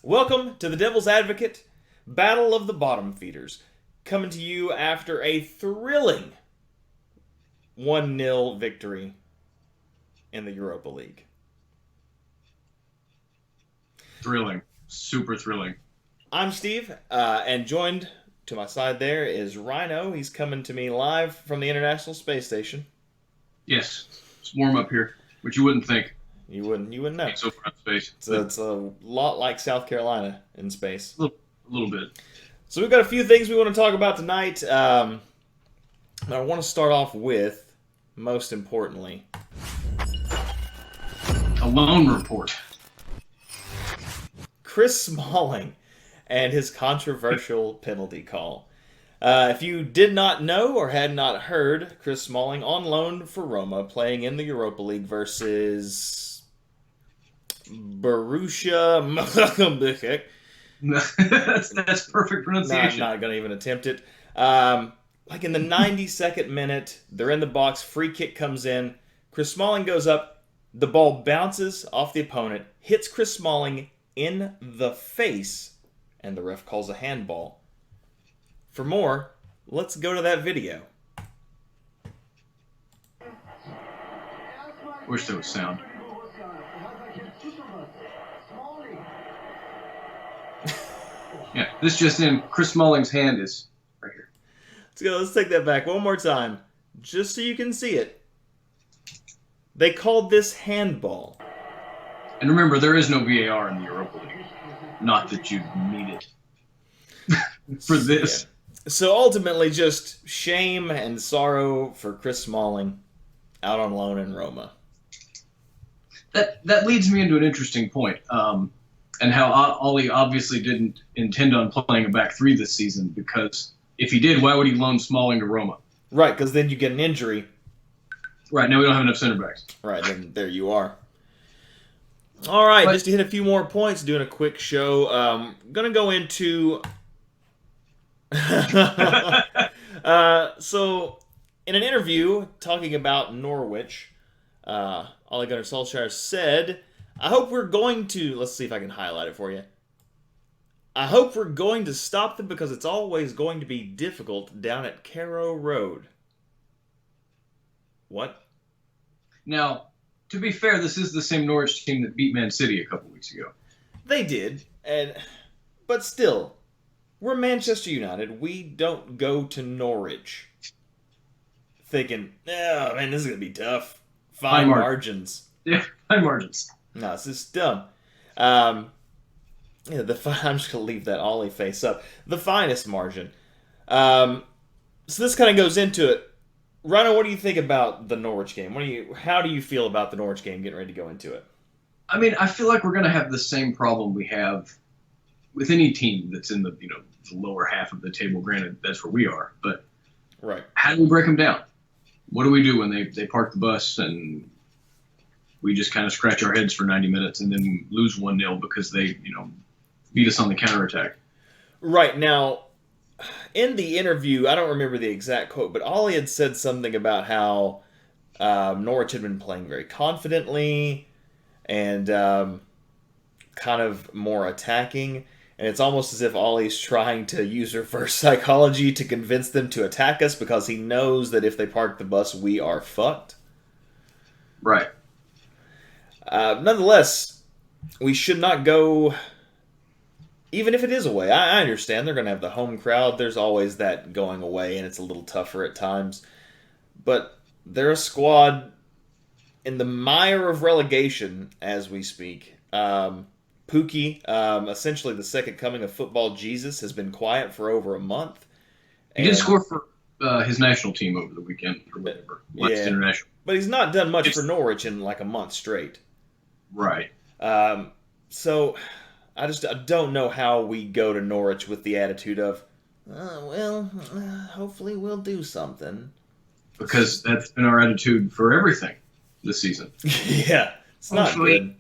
Welcome to the Devil's Advocate Battle of the Bottom Feeders, coming to you after a thrilling 1-0 victory in the Europa League. Thrilling. Super thrilling. I'm Steve, and joined to my side there is Ryno. He's coming to me live from the International Space Station. Yes. It's warm up here, which you wouldn't think. You wouldn't know. It's over in space. It's a lot like South Carolina in space. A little bit. So we've got a few things we want to talk about tonight. I want to start off with, most importantly, A loan report. Chris Smalling and his controversial penalty call. If you did not know or had not heard, Chris Smalling on loan for Roma, playing in the Europa League versus Borussia Mönchengladbach. That's perfect pronunciation. Not going to even attempt it. Like in the 92nd minute, they're in the box, free kick comes in, Chris Smalling goes up, the ball bounces off the opponent, hits Chris Smalling in the face, and the ref calls a handball. For more, let's go to that video. Wish there was sound. Yeah, this just in. Chris Smalling's hand is right here. Let's take that back one more time, just so you can see it. They called this handball. And remember, there is no VAR in the Europa League. Not that you need it for this. Yeah. So ultimately, just shame and sorrow for Chris Smalling out on loan in Roma. That leads me into an interesting point, and how Ollie obviously didn't intend on playing a back three this season, because if he did, why would he loan Smalling to Roma? Right, because then you get an injury. Right, now we don't have enough center backs. Right, then there you are. All right, just to hit a few more points, doing a quick show. Going to go into... So, in an interview talking about Norwich, Ole Gunnar Solskjaer said, I hope we're going to... Let's see if I can highlight it for you. I hope we're going to stop them because it's always going to be difficult down at Carrow Road. What? Now, to be fair, this is the same Norwich team that beat Man City a couple weeks ago. They did, but still, we're Manchester United. We don't go to Norwich thinking, oh man, this is going to be tough. Fine margins. Yeah, fine margins. No, this is dumb. I'm just going to leave that Ollie face up. The finest margin. So this kind of goes into it. Ryno, what do you think about the Norwich game? How do you feel about the Norwich game getting ready to go into it? I mean, I feel like we're going to have the same problem we have with any team that's in the lower half of the table. Granted, that's where we are, but right. How do we break them down? What do we do when they park the bus and we just kind of scratch our heads for 90 minutes and then lose 1-0 because they beat us on the counterattack? Right. Now, in the interview, I don't remember the exact quote, but Ollie had said something about how Norwich had been playing very confidently and kind of more attacking. And it's almost as if Ollie's trying to use reverse psychology to convince them to attack us because he knows that if they park the bus, we are fucked. Right. Nonetheless, we should not go... Even if it is away, I understand they're going to have the home crowd. There's always that going away, and it's a little tougher at times. But they're a squad in the mire of relegation as we speak. Pookie, essentially the second coming of football Jesus, has been quiet for over a month. He did score for his national team over the weekend or whatever. Yeah, international. But he's not done much for Norwich in like a month straight. Right. So... I don't know how we go to Norwich with the attitude of, hopefully we'll do something. Because that's been our attitude for everything this season. Yeah, it's not good.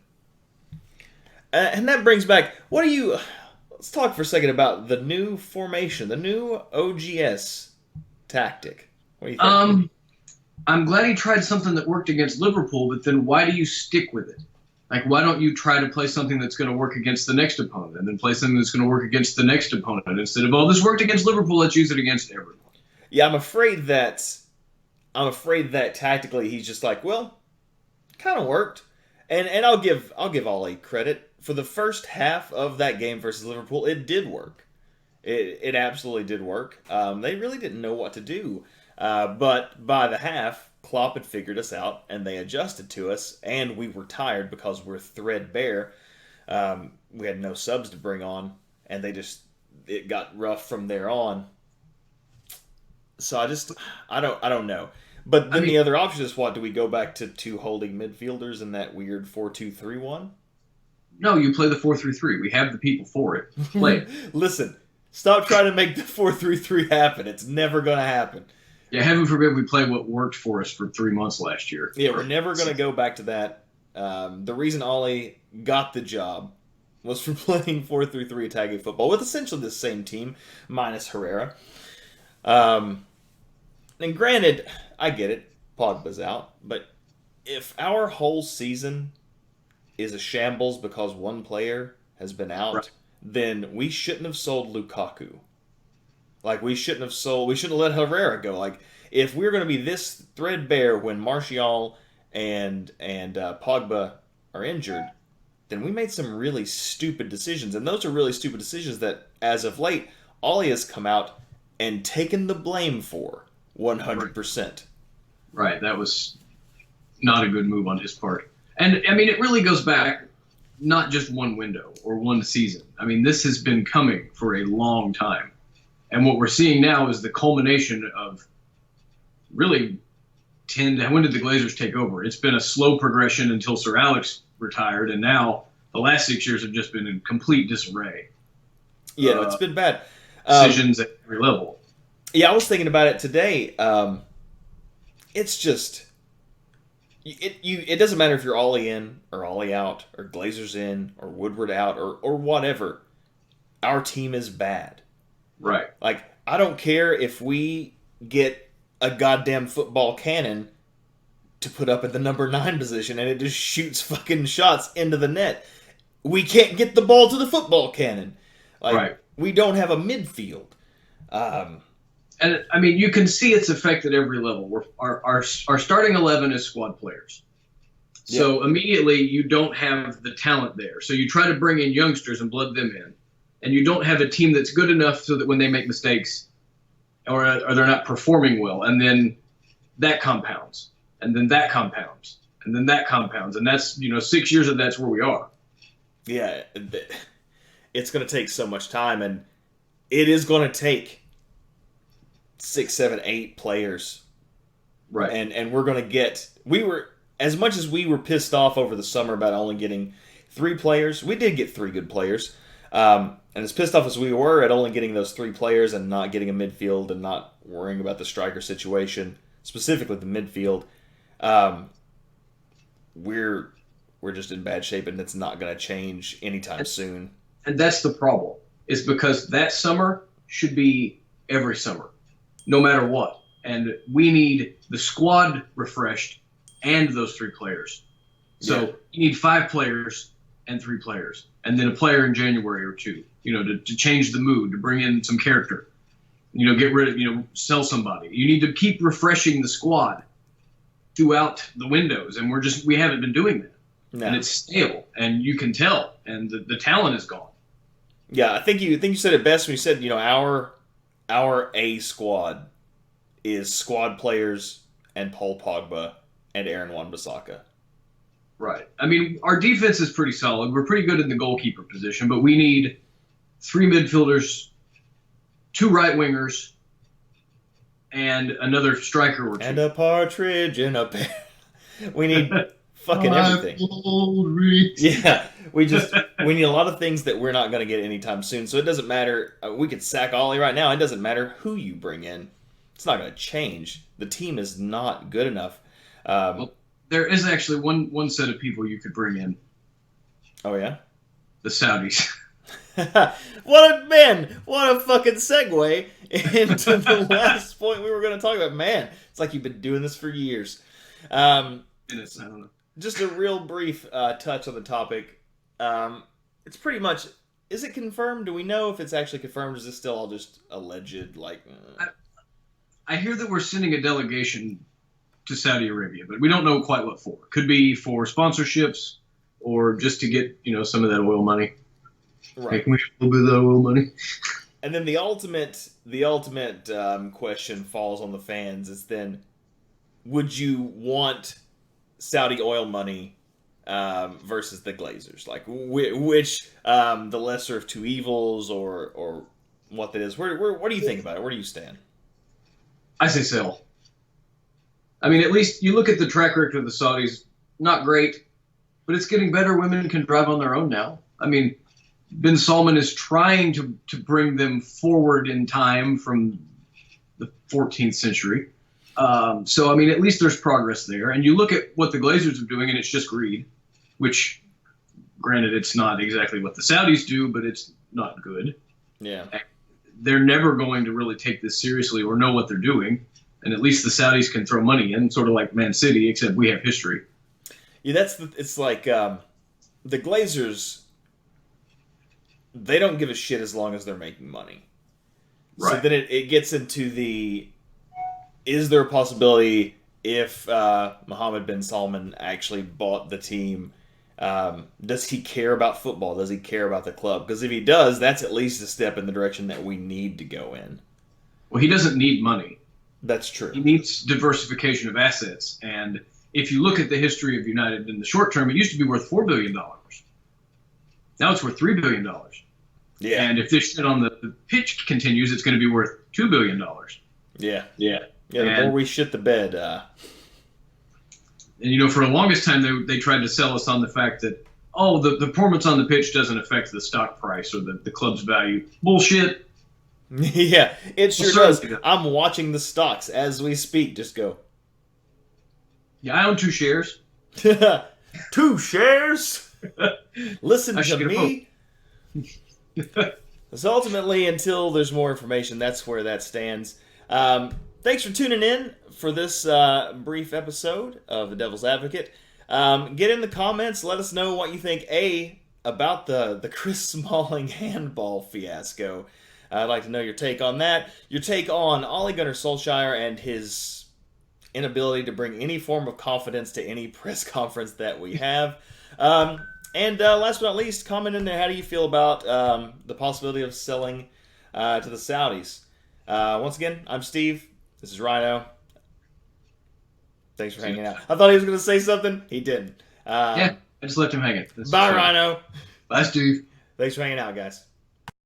And that brings back, let's talk for a second about the new formation, the new OGS tactic. What do you think? I'm glad he tried something that worked against Liverpool, but then why do you stick with it? Like, why don't you try to play something that's going to work against the next opponent, and then play something that's going to work against the next opponent instead of, oh, this worked against Liverpool, let's use it against everyone. Yeah, I'm afraid that tactically he's just like, well, kind of worked. And I'll give Ollie credit for the first half of that game versus Liverpool. It did work. It absolutely did work. They really didn't know what to do, but by the half, Klopp had figured us out, and they adjusted to us, and we were tired because we're threadbare. We had no subs to bring on, and it got rough from there on. So I don't know. But I then mean, the other option is, what do we go back to two holding midfielders in that weird 4-2-3-1? no, you play the 4-3-3. We have the people for it. Play it. Listen, stop trying to make the 4-3-3 happen. It's never going to happen. Yeah, heaven forbid we play what worked for us for 3 months last year. Yeah, we're never going to go back to that. The reason Ollie got the job was for playing 4-3-3 attacking football with essentially the same team, minus Herrera. Um, and granted, I get it, Pogba's out, but if our whole season is a shambles because one player has been Right. out, then we shouldn't have sold Lukaku. Like, we shouldn't have let Herrera go. Like, if we're going to be this threadbare when Martial and Pogba are injured, then we made some really stupid decisions, and those are really stupid decisions that, as of late, Ollie has come out and taken the blame for Right. 100%. Right. That was not a good move on his part. And I mean, it really goes back not just one window or one season. I mean, this has been coming for a long time. And what we're seeing now is the culmination of really when did the Glazers take over? It's been a slow progression until Sir Alex retired, and now the last 6 years have just been in complete disarray. Yeah, no, it's been bad. Decisions at every level. Yeah, I was thinking about it today. It's just it doesn't matter if you're Ollie in or Ollie out or Glazers in or Woodward out or whatever. Our team is bad. Right. Like, I don't care if we get a goddamn football cannon to put up at the number 9 position and it just shoots fucking shots into the net. We can't get the ball to the football cannon. Like, Right. we don't have a midfield. And I mean, you can see its effect at every level. Our starting 11 is squad players. So immediately you don't have the talent there. So you try to bring in youngsters and blood them in. And you don't have a team that's good enough so that when they make mistakes or they're not performing well, and then that compounds, and then that compounds, and then that compounds. And that's, 6 years of that's where we are. Yeah, it's going to take so much time, and it is going to take 6, 7, 8 players. Right. And we're going to get... as much as we were pissed off over the summer about only getting 3 players, we did get 3 good players. And as pissed off as we were at only getting those 3 players and not getting a midfield and not worrying about the striker situation, specifically the midfield, we're just in bad shape, and it's not going to change anytime soon. And that's the problem, is because that summer should be every summer, no matter what. And we need the squad refreshed and those 3 players. So you need 5 players and 3 players, and then a player in January or 2, to change the mood, to bring in some character, get rid of, sell somebody. You need to keep refreshing the squad throughout the windows, and we haven't been doing that. No. And it's stale, and you can tell, and the talent is gone. Yeah, I think you said it best when you said, our A squad is squad players and Paul Pogba and Aaron Wan-Bissaka. Right. I mean, our defense is pretty solid. We're pretty good in the goalkeeper position, but we need 3 midfielders, 2 right wingers, and another striker or 2. And a partridge in a pear. We need fucking everything. Yeah, we need a lot of things that we're not going to get anytime soon. So it doesn't matter. We could sack Ollie right now. It doesn't matter who you bring in. It's not going to change. The team is not good enough. Well, there is actually one set of people you could bring in. Oh, yeah? The Saudis. What a fucking segue into the last point we were going to talk about. Man, it's like you've been doing this for years. Minutes, I don't know. just a real brief touch on the topic. It's pretty much. Is it confirmed? Do we know if it's actually confirmed? Or is this still all just alleged? Like, I hear that we're sending a delegation to Saudi Arabia, but we don't know quite what for. Could be for sponsorships or just to get some of that oil money. right. Hey, can we get a little bit of that oil money? And then the ultimate question falls on the fans. Is then, would you want Saudi oil money versus the Glazers? Like, which the lesser of two evils, or what that is? What do you think about it? Where do you stand? I say sell. I mean, at least you look at the track record of the Saudis, not great, but it's getting better. Women can drive on their own now. I mean, bin Salman is trying to bring them forward in time from the 14th century. So, I mean, at least there's progress there. And you look at what the Glazers are doing, and it's just greed, which, granted, it's not exactly what the Saudis do, but it's not good. Yeah. They're never going to really take this seriously or know what they're doing. And at least the Saudis can throw money in, sort of like Man City, except we have history. Yeah, it's like the Glazers. They don't give a shit as long as they're making money. Right. So then it gets into the, is there a possibility if Mohammed bin Salman actually bought the team, does he care about football? Does he care about the club? Because if he does, that's at least a step in the direction that we need to go in. Well, he doesn't need money. That's true. He needs diversification of assets. And if you look at the history of United in the short term, it used to be worth $4 billion. Now it's worth $3 billion. Yeah. And if this shit on the pitch continues, it's going to be worth $2 billion. Yeah. Yeah. Yeah, the more we shit the bed. And, for the longest time, they tried to sell us on the fact that, the performance on the pitch doesn't affect the stock price or the club's value. Bullshit. Yeah, it sure does. I'm watching the stocks as we speak. Just go. Yeah, I own 2 shares. 2 shares? Listen to me. So ultimately, until there's more information, that's where that stands. Thanks for tuning in for this brief episode of The Devil's Advocate. Get in the comments. Let us know what you think, about the Chris Smalling handball fiasco. I'd like to know your take on that. Your take on Ole Gunnar Solskjaer and his inability to bring any form of confidence to any press conference that we have. And last but not least, comment in there, how do you feel about the possibility of selling to the Saudis? Once again, I'm Steve. This is Ryno. Thanks for hanging out. I thought he was going to say something. He didn't. Yeah, I just left him hanging. Bye, Ryno. Bye, Steve. Thanks for hanging out, guys.